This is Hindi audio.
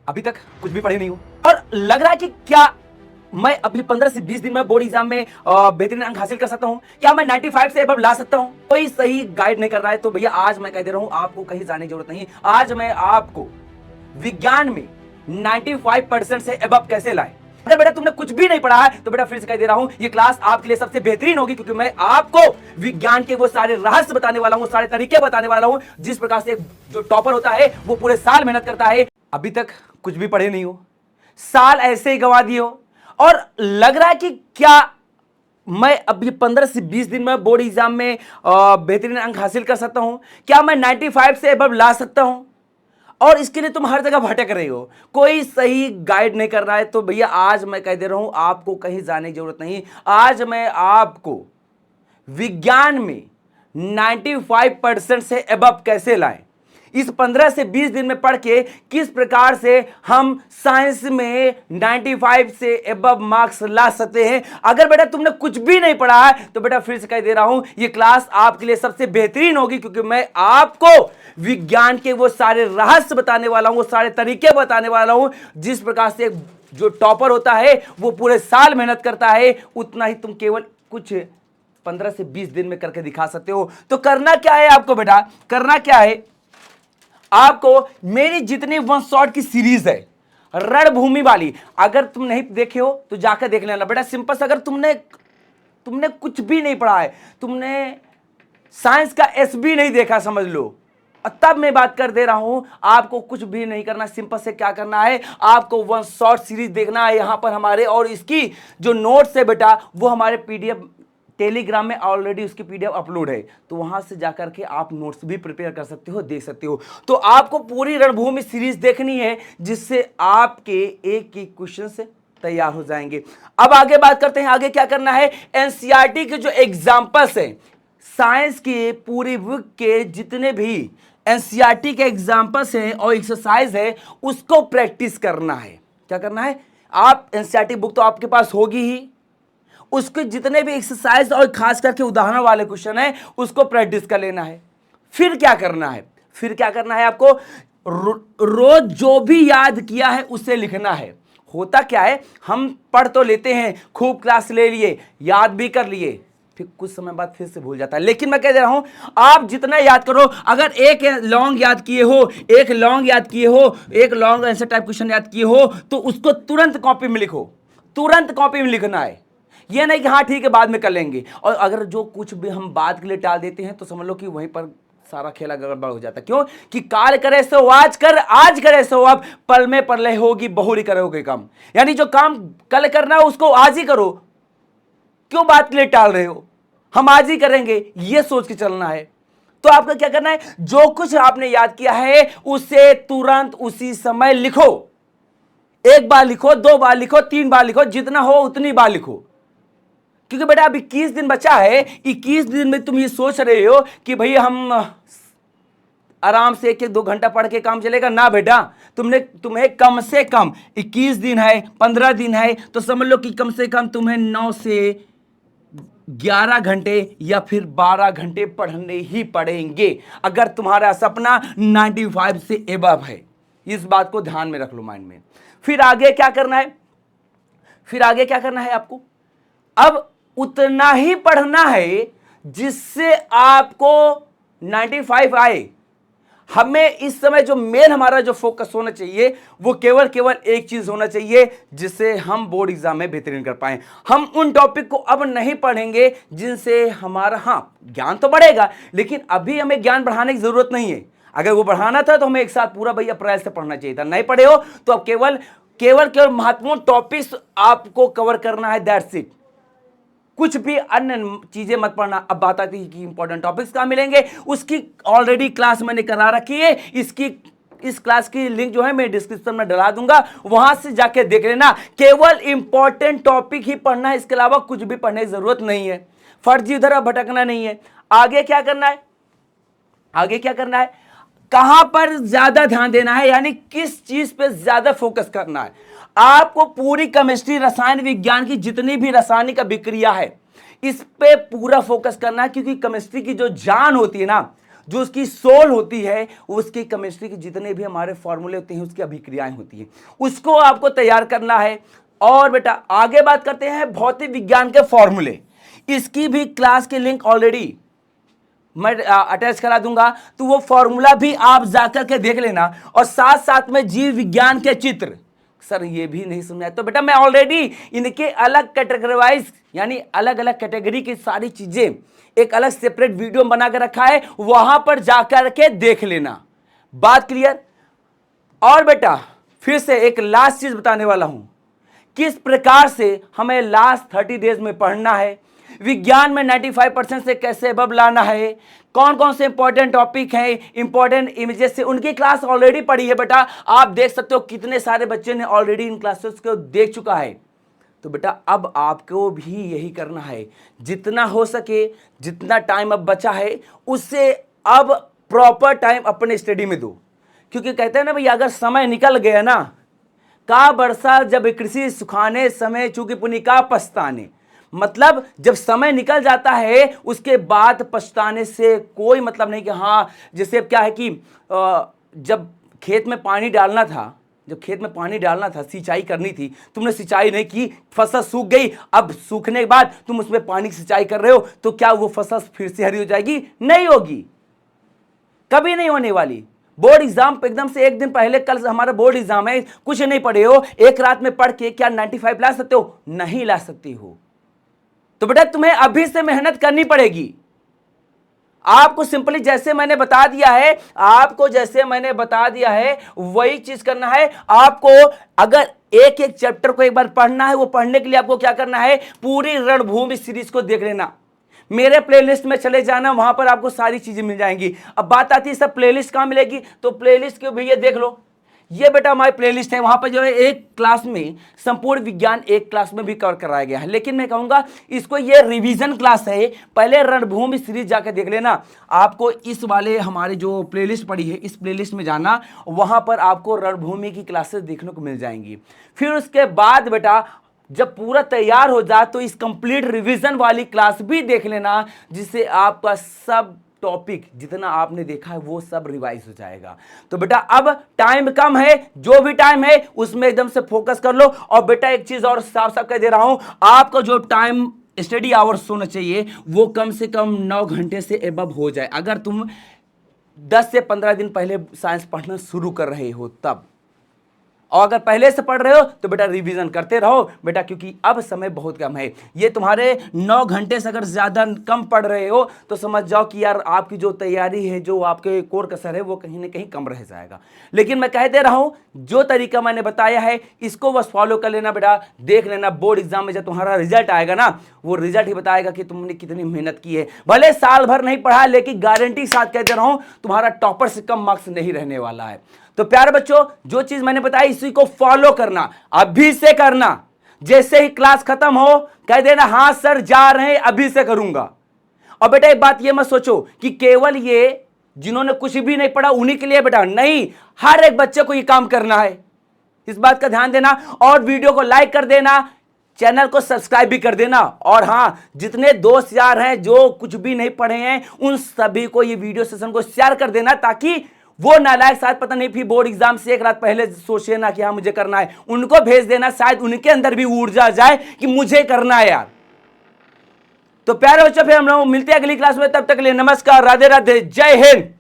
अभी तक कुछ भी पढ़े नहीं हो और लग रहा है कि क्या मैं अभी 15 से 20 दिन में बोर्ड एग्जाम में बेहतरीन अंक हासिल कर सकता हूं, क्या मैं 95 से अबव ला सकता हूं। कोई सही गाइड नहीं कर रहा है तो भैया आज मैं कह दे रहा हूं आपको कहीं जाने की जरूरत नहीं। आज मैं आपको विज्ञान में 95% से अबव कैसे लाए। अगर बेटा तुमने कुछ भी नहीं पढ़ा है तो बेटा फिर से कह दे रहा हूं ये क्लास आपके लिए सबसे बेहतरीन होगी, क्योंकि मैं आपको विज्ञान के वो सारे रहस्य बताने वाला हूं, सारे तरीके बताने वाला हूं जिस प्रकार से जो टॉपर होता है वो पूरे साल मेहनत करता है। अभी तक कुछ भी पढ़े नहीं हो, साल ऐसे ही गंवा दिए हो और लग रहा है कि क्या मैं अभी 15 से 20 दिन में बोर्ड एग्जाम में बेहतरीन अंक हासिल कर सकता हूं, क्या मैं 95 से अबव ला सकता हूं। और इसके लिए तुम हर जगह भटक रही हो, कोई सही गाइड नहीं कर रहा है तो भैया आज मैं कह दे रहा हूं आपको कहीं जाने की जरूरत नहीं। आज मैं आपको विज्ञान में 95% से अबव कैसे लाएं, इस 15 से 20 दिन में पढ़ के किस प्रकार से हम साइंस में 95 से अबव मार्क्स ला सकते हैं। अगर बेटा तुमने कुछ भी नहीं पढ़ा है तो बेटा फिर से कह दे रहा हूं ये क्लास आपके लिए सबसे बेहतरीन होगी, क्योंकि मैं आपको विज्ञान के वो सारे रहस्य बताने वाला हूं, वो सारे तरीके बताने वाला हूं जिस प्रकार से जो टॉपर होता है वो पूरे साल मेहनत करता है, उतना ही तुम केवल कुछ 15 से 20 दिन में करके दिखा सकते हो। तो करना क्या है आपको बेटा, करना क्या है आपको, मेरी जितनी वन शॉट की सीरीज है रणभूमि वाली, अगर तुम नहीं देखे हो तो जाकर देख लेना बेटा। सिंपल से अगर तुमने कुछ भी नहीं पढ़ा है, तुमने साइंस का एसबी नहीं देखा समझ लो, तब मैं बात कर दे रहा हूं आपको कुछ भी नहीं करना। सिंपल से क्या करना है, आपको वन शॉट सीरीज देखना है यहां पर हमारे, और इसकी जो नोट्स है बेटा वो हमारे पीडीएफ टेलीग्राम में ऑलरेडी उसकी पीडीएफ अपलोड है, तो वहां से जाकर के आप नोट्स भी प्रिपेयर कर सकते हो, देख सकते हो। तो आपको पूरी रणभूमि सीरीज देखनी है जिससे आपके एक एक क्वेश्चन से तैयार हो जाएंगे। अब आगे बात करते हैं, आगे क्या करना है। एनसीईआरटी के जो एग्जाम्पल्स हैं साइंस के पूरी बुक के जितने भी एनसीईआरटी के एग्जाम्पल्स हैं और एक्सरसाइज है उसको प्रैक्टिस करना है। क्या करना है, आप एनसीईआरटी बुक तो आपके पास होगी ही, उसके जितने भी एक्सरसाइज और खास करके उदाहरण वाले क्वेश्चन है उसको प्रैक्टिस कर लेना है। फिर क्या करना है, फिर क्या करना है आपको, रोज जो भी याद किया है उसे लिखना है। होता क्या है, हम पढ़ तो लेते हैं, खूब क्लास ले लिए, याद भी कर लिए, फिर कुछ समय बाद फिर से भूल जाता है। लेकिन मैं कह दे रहा हूं आप जितना याद करो, अगर एक लॉन्ग याद किए हो, एक लॉन्ग याद किए हो, एक लॉन्ग आंसर टाइप क्वेश्चन याद किए हो तो उसको तुरंत कॉपी में लिखो, तुरंत कॉपी में लिखना है। यह नहीं कि हाँ ठीक है बाद में कर लेंगे, और अगर जो कुछ भी हम बाद के लिए टाल देते हैं तो समझ लो कि वहीं पर सारा खेला गड़बड़ हो जाता है। क्यों कि काल करे सो आज कर, आज करे सो अब, पल में परलय होगी बहुरी करोगे काम। यानी जो काम कल करना है उसको आज ही करो, क्यों बात के लिए टाल रहे हो, हम आज ही करेंगे ये सोच के चलना है। तो आपको क्या करना है, जो कुछ आपने याद किया है उसे तुरंत उसी समय लिखो। एक बार लिखो, दो बार लिखो, तीन बार लिखो, जितना हो उतनी बार लिखो। क्योंकि बेटा अब 21 दिन बचा है, 21 दिन में तुम ये सोच रहे हो कि भाई हम आराम से 1-2 घंटा पढ़ के काम चलेगा ना बेटा। तुम्हें कम से कम 21 दिन है, 15 दिन है, तो समझ लो कि कम से कम तुम्हें 9 से 11 घंटे या फिर 12 घंटे पढ़ने ही पड़ेंगे अगर तुम्हारा सपना 95 से एबव है। इस बात को ध्यान में रख लो माइंड में। फिर आगे क्या करना है, फिर आगे क्या करना है आपको, अब उतना ही पढ़ना है जिससे आपको 95 आए। हमें इस समय जो मेन हमारा जो फोकस होना चाहिए वो केवल एक चीज होना चाहिए जिससे हम बोर्ड एग्जाम में बेहतरीन कर पाए। हम उन टॉपिक को अब नहीं पढ़ेंगे जिनसे हमारा ज्ञान तो बढ़ेगा, लेकिन अभी हमें ज्ञान बढ़ाने की जरूरत नहीं है। अगर वो बढ़ाना था तो हमें एक साथ पूरा भैया अप्रैल से पढ़ना चाहिए था। नहीं पढ़े हो तो अब केवल महत्वपूर्ण टॉपिक्स आपको कवर करना है, दैट्स इट। कुछ भी अन्य चीजें मत पढ़ना। अब बात आती है कि इंपॉर्टेंट टॉपिक्स कहां मिलेंगे, उसकी ऑलरेडी क्लास मैंने करा रखी है। इस क्लास की लिंक जो है मैं डिस्क्रिप्शन में डला दूंगा, वहां से जाके देख लेना। केवल इंपॉर्टेंट टॉपिक ही पढ़ना है, इसके अलावा कुछ भी पढ़ने की जरूरत नहीं है। फर्जी उधर भटकना नहीं है। आगे क्या करना है, आगे क्या करना है, कहां पर ज्यादा ध्यान देना है, यानी किस चीज पे ज्यादा फोकस करना है। आपको पूरी केमिस्ट्री, रसायन विज्ञान की जितनी भी रासायनिक अभिक्रिया है इस पे पूरा फोकस करना है, क्योंकि केमिस्ट्री की जो जान होती है ना, जो उसकी सोल होती है, उसकी केमिस्ट्री के जितने भी हमारे फॉर्मूले होते हैं, उसकी अभिक्रियाएं होती हैं, उसको आपको तैयार करना है। और बेटा आगे बात करते हैं भौतिक विज्ञान के फॉर्मूले। इसकी भी क्लास की लिंक ऑलरेडी मैं अटैच करा दूंगा, तो वो फॉर्मूला भी आप जाकर के देख लेना। और साथ साथ में जीव विज्ञान के चित्र, सर ये भी नहीं समझा तो बेटा मैं ऑलरेडी इनके अलग कैटेगराइज यानी अलग अलग कैटेगरी की सारी चीजें एक अलग सेपरेट वीडियो बना के रखा है, वहां पर जाकर के देख लेना। बात क्लियर। और बेटा फिर से एक लास्ट चीज बताने वाला हूं, किस प्रकार से हमें लास्ट 30 डेज में पढ़ना है, विज्ञान में 95% से कैसे अबव लाना है, कौन कौन से इंपॉर्टेंट टॉपिक हैं, इंपॉर्टेंट इमेजेस से उनकी क्लास ऑलरेडी पढ़ी है बेटा। आप देख सकते हो कितने सारे बच्चे ने ऑलरेडी इन क्लासेस को देख चुका है। तो बेटा अब आपको भी यही करना है, जितना हो सके, जितना टाइम अब बचा है उससे अब प्रॉपर टाइम अपने स्टडी में दो। क्योंकि कहते हैं ना भैया, अगर समय निकल गया ना, का बरसा जब कृषि सुखाने समय चूंकि पुनि का पछताने, मतलब जब समय निकल जाता है उसके बाद पछताने से कोई मतलब नहीं। कि हाँ जैसे क्या है कि जब खेत में पानी डालना था, सिंचाई करनी थी, तुमने सिंचाई नहीं की, फसल सूख गई, अब सूखने के बाद तुम उसमें पानी की सिंचाई कर रहे हो, तो क्या वो फसल फिर से हरी हो जाएगी? नहीं होगी, कभी नहीं होने वाली। बोर्ड एग्जाम एकदम से एक दिन पहले, कल हमारा बोर्ड एग्जाम है, कुछ नहीं पढ़े हो, एक रात में पढ़ के क्या 95 ला सकते हो? नहीं ला सकती हो। तो बेटा तुम्हें अभी से मेहनत करनी पड़ेगी। आपको सिंपली जैसे मैंने बता दिया है वही चीज करना है आपको। अगर एक एक चैप्टर को एक बार पढ़ना है, वो पढ़ने के लिए आपको क्या करना है, पूरी रणभूमि सीरीज को देख लेना। मेरे प्लेलिस्ट में चले जाना, वहां पर आपको सारी चीजें मिल जाएंगी। अब बात आती है सब प्लेलिस्ट कहां मिलेगी, तो प्लेलिस्ट के भैया देख लो, ये बेटा हमारी प्लेलिस्ट है, वहां पर जो है एक क्लास में संपूर्ण विज्ञान एक क्लास में भी कवर कराया गया है। लेकिन मैं कहूंगा इसको ये रिवीजन क्लास है, पहले रणभूमि सीरीज जाकर देख लेना। आपको इस वाले हमारे जो प्लेलिस्ट पड़ी है, इस प्लेलिस्ट में जाना, वहां पर आपको रणभूमि की क्लासेस देखने को मिल जाएंगी। फिर उसके बाद बेटा जब पूरा तैयार हो जाए तो इस कंप्लीट रिवीजन वाली क्लास भी देख लेना, जिससे आपका सब टॉपिक जितना आपने देखा है वो सब रिवाइज हो जाएगा। तो बेटा अब टाइम कम है, जो भी टाइम है उसमें एकदम से फोकस कर लो। और बेटा एक चीज और साफ साफ कह दे रहा हूं, आपका जो टाइम स्टडी आवर्स होना चाहिए वो कम से कम 9 घंटे से एबव हो जाए। अगर तुम 10 से 15 दिन पहले साइंस पढ़ना शुरू कर रहे हो तब, और अगर पहले से पढ़ रहे हो तो बेटा रिवीजन करते रहो बेटा, क्योंकि अब समय बहुत कम है। ये तुम्हारे 9 घंटे से अगर ज़्यादा कम पढ़ रहे हो तो समझ जाओ कि यार आपकी जो तैयारी है, जो आपके कोर कसर है, वो कहीं ना कहीं कम रह जाएगा। लेकिन मैं कह दे रहा हूँ, जो तरीका मैंने बताया है इसको बस फॉलो कर लेना बेटा, देख लेना। बोर्ड एग्जाम में जब तुम्हारा रिजल्ट आएगा ना, वो रिजल्ट ही बताएगा कि तुमने कितनी मेहनत की है। भले साल भर नहीं पढ़ा, लेकिन गारंटी साथ कह दे रहा हूँ तुम्हारा टॉपर से कम मार्क्स नहीं रहने वाला है। तो प्यारे बच्चों, जो चीज मैंने बताई इसी को फॉलो करना, अभी से करना। जैसे ही क्लास खत्म हो कह देना हाँ सर जा रहे हैं, अभी से करूंगा। और बेटा एक बात ये मत सोचो कि केवल ये जिन्होंने कुछ भी नहीं पढ़ा उन्हीं के लिए, बेटा नहीं, हर एक बच्चे को ये काम करना है, इस बात का ध्यान देना। और वीडियो को लाइक कर देना, चैनल को सब्सक्राइब भी कर देना। और हाँ, जितने दोस्त यार हैं जो कुछ भी नहीं पढ़े हैं उन सभी को ये वीडियो सेशन को शेयर कर देना, ताकि वो नालायक शायद पता नहीं फिर बोर्ड एग्जाम से एक रात पहले सोचे ना कि हाँ मुझे करना है, उनको भेज देना, शायद उनके अंदर भी ऊर्जा जाए कि मुझे करना है यार। तो प्यारे बच्चों, फिर हम लोग मिलते हैं अगली क्लास में, तब तक के लिए नमस्कार, राधे राधे, जय हिंद।